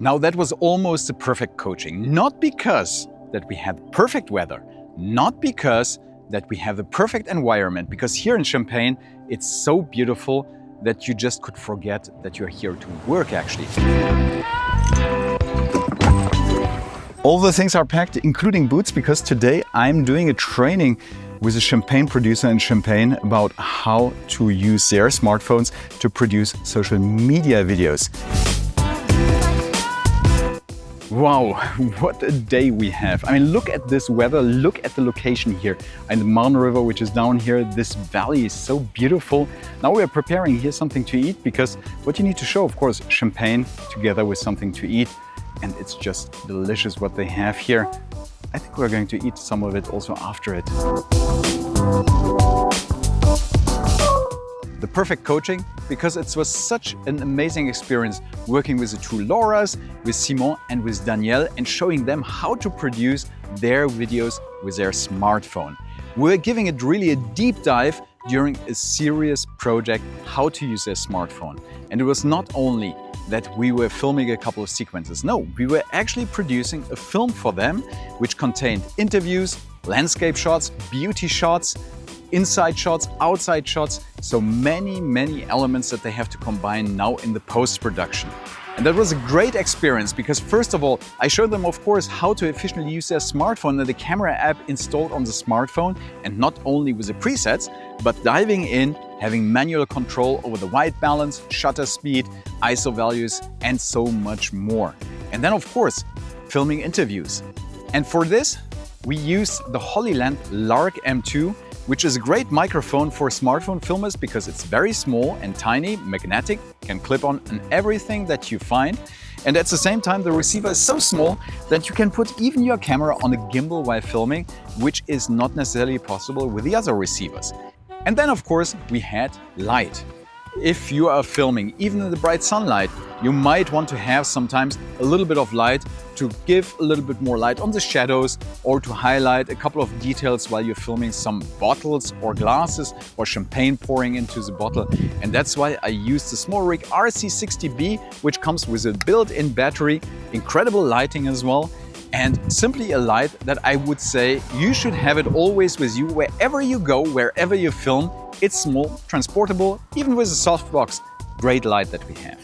Now that was almost a perfect coaching, not because that we had perfect weather, not because that we have the perfect environment, because here in Champagne, it's so beautiful that you just could forget that you're here to work actually. All the things are packed, including boots, because today I'm doing a training with a Champagne producer in Champagne about how to use their smartphones to produce social media videos. Wow, what a day we have. I mean, look at this weather, look at the location here. And the Marne River, which is down here, this valley is so beautiful. Now we are preparing here something to eat, because what you need to show, of course, champagne together with something to eat. And it's just delicious what they have here. I think we're going to eat some of it also after it. The perfect coaching, because it was such an amazing experience working with the two Lauras, with Simon and with Danielle, and showing them how to produce their videos with their smartphone. We're giving it really a deep dive during a serious project, how to use their smartphone. And it was not only that we were filming a couple of sequences. No, we were actually producing a film for them, which contained interviews, landscape shots, beauty shots, inside shots, outside shots, so many elements that they have to combine now in the post-production. And that was a great experience because first of all, I showed them, of course, how to efficiently use their smartphone and the camera app installed on the smartphone, and not only with the presets, but diving in, having manual control over the white balance, shutter speed, ISO values, and so much more. And then, of course, filming interviews. And for this, we use the Hollyland Lark M2, which is a great microphone for smartphone filmers because it's very small and tiny, magnetic, can clip on everything that you find. And at the same time, the receiver is so small that you can put even your camera on a gimbal while filming, which is not necessarily possible with the other receivers. And then, of course, we had light. If you are filming, even in the bright sunlight, you might want to have sometimes a little bit of light to give a little bit more light on the shadows or to highlight a couple of details while you're filming some bottles or glasses or champagne pouring into the bottle. And that's why I use the SmallRig RC60B, which comes with a built-in battery, incredible lighting as well, and simply a light that I would say you should have it always with you wherever you go, wherever you film. It's small, transportable, even with a softbox. Great light that we have.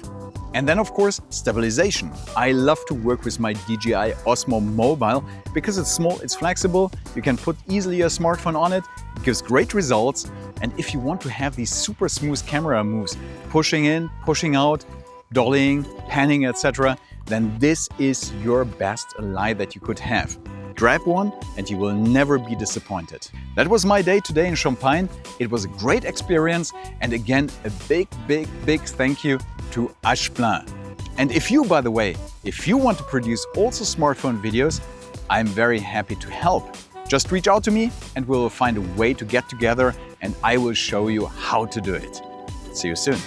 And then, of course, stabilization. I love to work with my DJI Osmo Mobile because it's small, it's flexible, you can put easily a smartphone on it, it gives great results. And if you want to have these super smooth camera moves, pushing in, pushing out, dollying, panning, etc., then this is your best light that you could have. Grab one and you will never be disappointed. That was my day today in Champagne. It was a great experience, and again, a big thank you to H.Blin. And if you, by the way, if you want to produce also smartphone videos, I'm very happy to help. Just reach out to me and we'll find a way to get together and I will show you how to do it. See you soon.